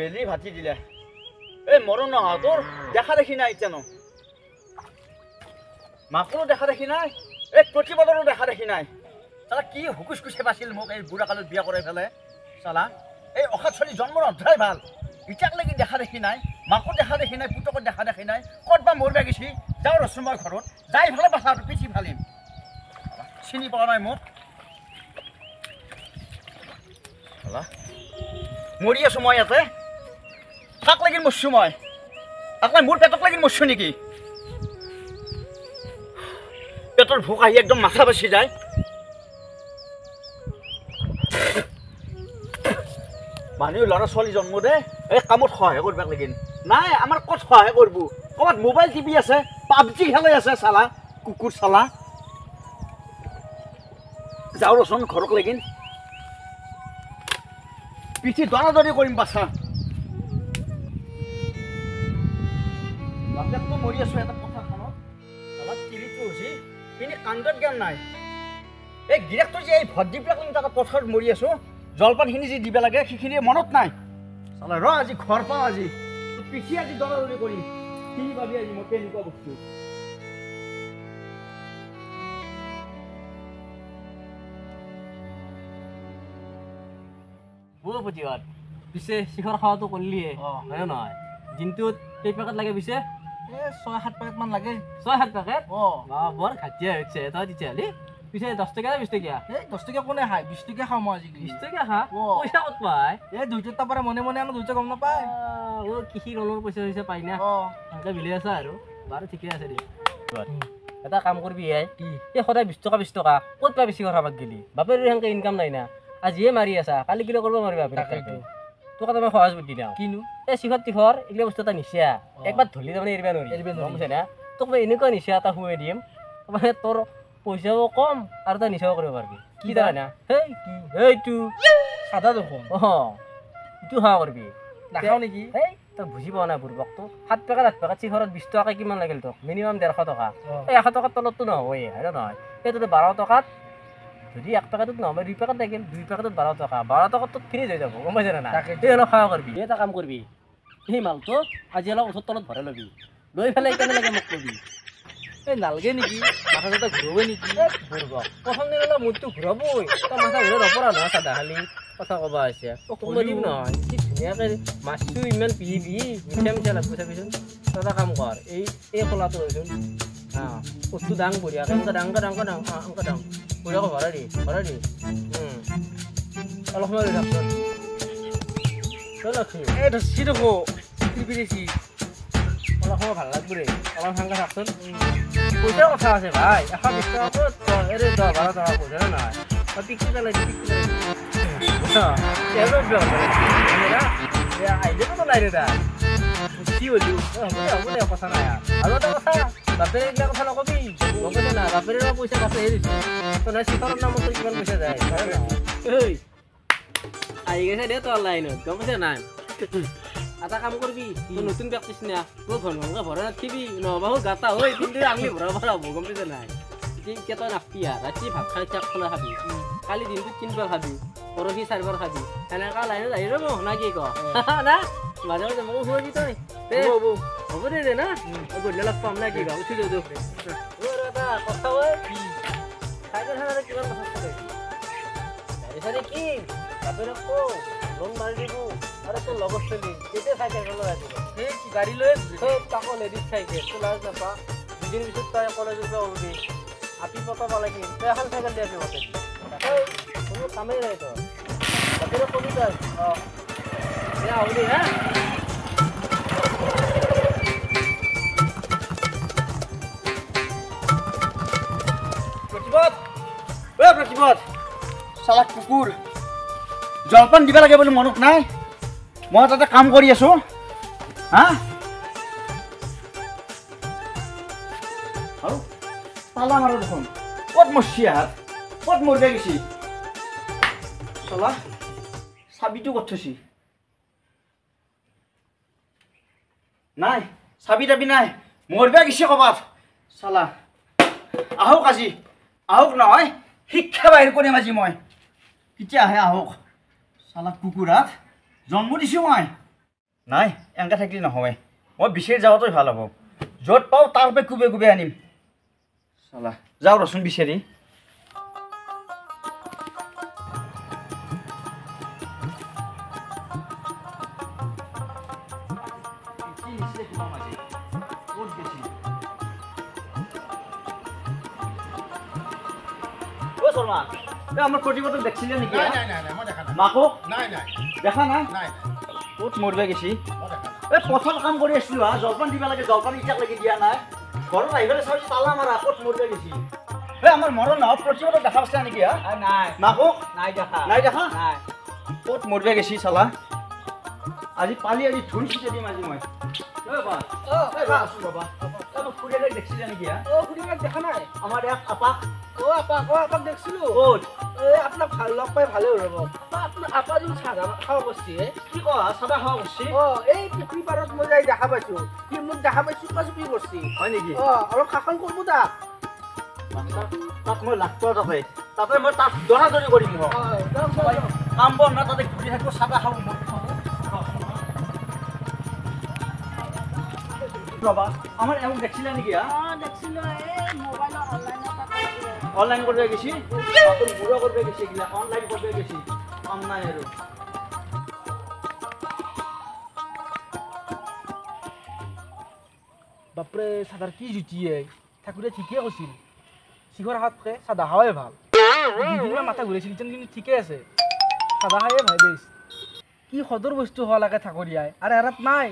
বেলি ভাতি দিলে এই মৰণ না তোৰ দেখা দেখি নাই কেন মাকলো দেখা দেখি নাই এই প্ৰতিবাদৰো দেখা দেখি নাই সালা কি হুকুস কুসে বাছিল মোক এই বুঢ়া কালত বিয়া কৰাই ফেলে সালা এই অখাত চলি জন্মৰ অন্ধাই ভাল ইটাক লাগি দেখা দেখি নাই মাকো দেখা দেখি নাই পুতকত দেখা দেখি নাই কতবা মৰবা গেছি যাওঁ ৰচোন মই ঘৰত যাই ভালে বাছাটো পিছি ফালিম চিনি পোৱা নাই মোক সালা মৰি আছো মই ইয়াতে কাক লাগিল মৰছো মই আপোনাক মোৰ পেটক লাগিল মৰছো নেকি পেটৰ ভোক আহি একদম মাথা বাচি যায় মানুহ ল'ৰা ছোৱালী জন্ম দে এই কামত সহায় কৰিব লাগিল নাই আমাৰ ক'ত সহায় কৰিব ক'ৰবাত মোবাইল টিভি আছে পাবজি খেলাই আছে চালা কুকুৰ চালা যাওঁ ৰচোন ঘৰক লাগিল পিঠি দৰাদৰি কৰিম বাছা বাপেকটো মৰি আছো এটা পথাৰখনত অলপ তিৰিটো হৈছে কিন্তু কান্দত জ্ঞান নাই এই গিৰেকটো যে এই ভট দি পেলাই তাত পথাৰত মৰি আছো জলপানখিনি যি দিব লাগে সেইখিনি মনত নাই চালা ৰ আজি ঘৰ পাওঁ আজি পিঠি আজি দৰাদৰি কৰিম কি ভাবি আজি মই কেনেকুৱা বস্তু প্ৰতিবাদ পিছে শিখৰ খাৱাটো কৰিলিয়ে হয় নহয় দিনটোত কেই পেকেট লাগে পিছে 6-7 পেকেট মান লাগে 6-7 পেকেট বৰ ঘাটিয়া হৈছে তই তেতিয়াহ'লে পিছে 10 টকা না 20 টকা এই 10 টকা কোনে খায় 20 টকা খাওঁ মই আজি 20 টকা খা পইচা ক'ত পায় এই দুইটা পৰা মনে মনে আনো দুইটা গম নাপায় কৃষি ঋণৰ পইচা হৈছে পাই না এনেকৈ বিলি আছা আৰু বাৰু ঠিকে আছে দে এটা কাম কৰিবি এই সদায় 20 টকা ক'ত পাই বেছি কথা গেলি বাপেৰ সেনেকৈ ইনকাম নাই না আজিয়ে মাৰি আছা কালি কিনো কৰিব মাৰিবা তোক এটা মই সহজ বুদ্ধি দিওঁ কিনো এই শিখৰ তিখৰ এইগিলা বস্তু এটা নিচা একবাৰ ধলি তাৰমানে এৰিব নোৱাৰি না তোক মই এনেকুৱা নিচা এটা শুৱাই দিম মানে তোৰ পইচাও কম আৰু তই নিচাও কৰিব পাৰিবি কি জানা না হেই কি এইটো সাদা দেখোন ইটো খোৱা কৰিবি নাখাওঁ নেকি এই তই বুজি পোৱা নাই বুঢ়বকটো 7 পেকেট 8 পেকেট শিখৰত 20 টকা কিমান লাগিল তোক মিনিমাম 150 টকা এই 100 টকাৰ তলততো নহয়েই হয় নহয় সেইটোতো 12 টকাত যদি 1 পেকেটত নহয় 2 পেকেট লাগিল 2 পেকেটত 12 টকা 12 টকাত তোক ফিনিছ হৈ যাব গম পাইছে না এই অলপ খাৱা কৰিবি এটা কাম কৰিবি সেই মালটো আজি অলপ ওচৰ তলত ভৰাই ল'বি লৈ পেলাই কেনে লাগে মোক কবি এই নালগে নেকি মাথা চাথা ঘূৰাবই নেকি ঘূৰব প্ৰথম দিন অলপ মূৰটো ঘূৰাবই তই মাথা ঘূৰাই নপৰা নহয় চাদা খালি কথা ক'বা হৈছে ক'ব দিম নহয় কি ধুনীয়াকৈ মাছটো ইমান পিহিবি মিঠা মিঠা লাগব চাবিচোন তই এটা কাম কৰ এই কলাটো হৈছোন বস্তু ডাং বঢ়িয়াকৈ এনেকৈ ডাঙৰ বঢ়িয়াকৈ ভৰাই দি অলপ সময় ৰাখচোন তই লক্ষী এই ধচি দেখো ত্ৰিপিৰিচি অলপ সময় ভাল লাগব ৰে অলপ সাংকা থাকচোন পইচাৰ কথা আছে ভাই 120 টকা ক'ত 10-12 টকা পইচা নহয় পিকটো পেলাই আহিলেতো নাই দে তাই কি হলো হ'ব দে কথা নাই আৰু এটা কথা বাপেৰে এইবিলাক কথা নকবি গম পাইছে না বাপেৰে পইচা বাপে দিছো তই চিকাৰৰ নামত কিমান পইচা যায় আহি গৈছে দে তোৰ লাইনত গম পাইছে নাই এটা কাম কৰিবি তোৰ নতুন প্ৰেক্টিছ না তোৰ ঘনঘনকৈ ভৰাই নাথিবি নহবা গাটা হৈ কিন্তু আঙুলি ভৰাব পাৰাব গম পাইছে নাই কেইটা নাপি ৰাতি ভাত খাই চাক খোলা খাবি কালি দিনটোত 3 বাৰ খাবি পৰহি 4 বাৰ খাবি এনেকুৱা লাইনত আহি ৰ'ব না কি ক না মাজে মাজে মোক শুৱাবি তই হ'ব দে না গধূলি লগ পাম না কি ক উঠি যাওঁ এটা কথা হয় চাইকেল খানাৰে কিমান কথা থাকে গাড়ী কি বাপেৰে কো লোন মাৰি দিব আৰু তোৰ লগত চলি কেতিয়া চাইকেল লৈ আহিব সেই গাড়ী লৈ তাকো লেডিজ চাইকেল তোৰ লাজ নাপা দুদিন পিছত তই কলেজৰ পৰা ওলবি আপি পতাব লাগে তই এখন চাইকেল দি আছে বাপে কোনো কামেই নাই তই বাপেৰে কবি তই হ'ব দে হা প্ৰতিবাদ চালা কুকুৰ জলপান দিব লাগে বুলি মনত নাই মই তাতে কাম কৰি আছো হা আৰু তালা মাৰো দেখোন ক'ত মৰছি হাত ক'ত মৰবে গেছি চালা চাবিটো ক'ত থৈছি নাই চাবি তাবি নাই মৰবে গেছি ক'বাত চালা আহক আজি আহক নহয় শিক্ষা বাহিৰ কৰিম আজি মই কেতিয়া আহে আহক চালা কুকুৰাক জন্ম দিছোঁ মই নাই এনেকৈ থাকিলে নহয় মই বিচাৰি যাওঁতেই ভাল হ'ব য'ত পাওঁ তাৰ পৰা কোবে কোবে আনিম চালা যাওঁ ৰচোন বিচাৰি শৰ্মা আমাৰ প্ৰতিবাদক দেখিছিলে নেকি মাকো দেখা নাই ক'ত মৰিব গেছি এই প্ৰথম কাম কৰি আছিলো হা জলপান দিব লাগে জলপান ইটাক লাগি দিয়া নাই ঘৰত আহি পেলাই চাইছো তালা মাৰা ক'ত মৰিব গেছি এই আমাৰ মৰণ নহয় প্ৰতিবাদক দেখা পাইছা নেকি হা নাই মাকো নাই দেখা ক'ত মৰিব গেছি চালা আজি পালি আজি ধুই চিটে দিম আজি মই দেখিছিলে নেকি দেখা নাই আমাৰ ইয়াত আপাক আপাক দেখছিলো ক'ত আপোনাক ভাল লগ পাই ভালে ৰ'ব আপোনাৰ আপা যদি চাহ খাব বস্তু কি কোৱা চাদা খাৱা বস্তু এই পুখুৰী পাৰত মই যাই দেখা পাইছো সি মোক দেখা পাইছো কি বস্তু হয় নেকি অলপ শাসন কৰিব তাক তাত মই লাগতো তাতে মই তাত দৌৰা-দৌৰি কৰিম কাম বন না তাতে ঘূৰি থাকো চাদা খাওঁ মই ৰবা আমাৰ এওঁ দেখিছিলে নেকি দেখিছিলো এই মোবাইলৰ অনলাইন কৰিব গেছি বুঢ়া কৰিব গেছি এইগিলা অনলাইন কৰিব গেছি কাম নাই আৰু বাপৰে চাদাৰ কি জুতিয়ে ঠাকুৰে ঠিকে কৈছিল শিখৰ হাতকে চাদা খাৱাই ভাল মাথা ঘূৰাইছিল কিন্তু ঠিকে আছে চাদা খায়ে ভাই দেই কি সদৰ বস্তু হোৱা লাগে ঠাকুৰীয়াই আৰু এৰাত নাই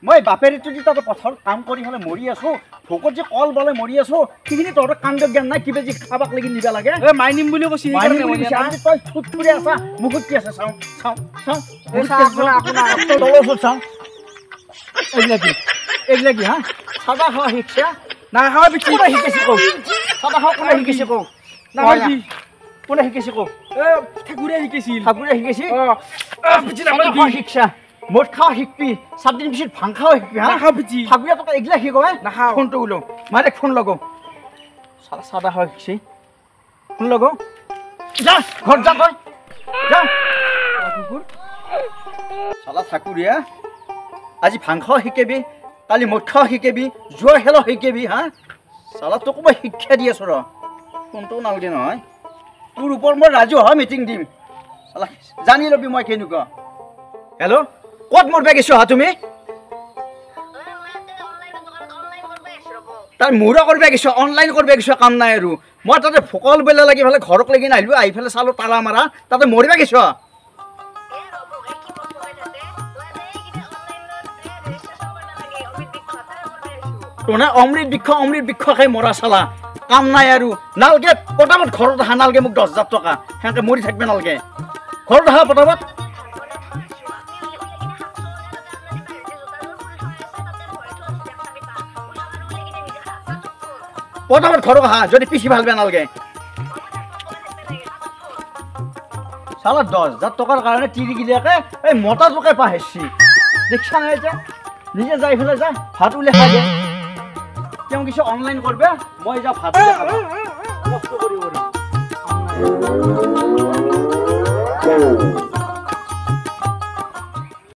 মই বাপেৰি তাতে পথাৰত কাম কৰি হলে মৰি আছো ভোকত যে কল বলে মৰি আছো সেইখিনি তহঁতৰ কাণ্ড জ্ঞান নাই কিবা যি খাবাক লাগি নিবা লাগে মাই নিম বুলি কৈছি তই ফুট ফুৰি আছা মুখত কি আছে চাওঁ চাওঁ চাওঁ চাওঁ এইগিলা কি হা চাদা খাওয়া শিক্ষা নাই খাওয়া পিছি শিকিছে কৌ চাদা খাওয়া কোনে শিকিছে কৌ কোনে শিকিছে কৌ ঠাকুৰে শিকিছিল ঠাকুৰে শিকিছে শিক্ষা মদ খাওয়া শিকবি 7 দিন পিছত ভাং খাওয়া শিকবি হা ঠাকুৰে তোকে এইগিলা শিকোৱা নাখাও ফোনটো ওলো মাৰে ফোন লগো চাদা খাওয়া শিকছে ফোন লগো যা ঘৰ যা তই যা কুকুৰ চালা ঠাকুৰীয়া আজি ভাং খাওয়া শিকাবি কালি মদ খাওয়া শিকাবি জুৱা খেলা শিকাবি হা চালা তোক মই শিক্ষা দি আছো ৰ ফোনটো নালগে নহয় তোৰ ওপৰত মই ৰাজহুৱা মিটিং দিম চালা জানি লবি মই কেনেকুৱা হেল্ল' ক'ত মৰবা গেছো হা তুমি তাৰ মূৰা কৰবা গেছো অনলাইন কৰবা গেছো কাম নাই আৰু মই তাতে ফকল বেলা লাগি ফেলে ঘৰত লাগি নাহিলো আহি ফেলে চালো তালা মাৰা তাতে মৰিবা গেছো তোনে অমৃত বৃক্ষ খাই মৰা চালা কাম নাই আৰু নালগে পটাপট ঘৰত অহা নালগে মোক 10,000 টকা সেনেকে মৰি থাকবে নালগে ঘৰত অহা পটাপট ঘৰত অহা যদি পিছি ভালবে নালগে চালা 10,000 টকাৰ কাৰণে তিৰি গিলিয়াকে এই মতা তোকে পাহেছি দেখছা নাই যে নিজে যাই ফেলে যা ভাত উলে খাই দে কেউ কিছু অনলাইন করবে মই যা ভাত উলে খাব কষ্ট করি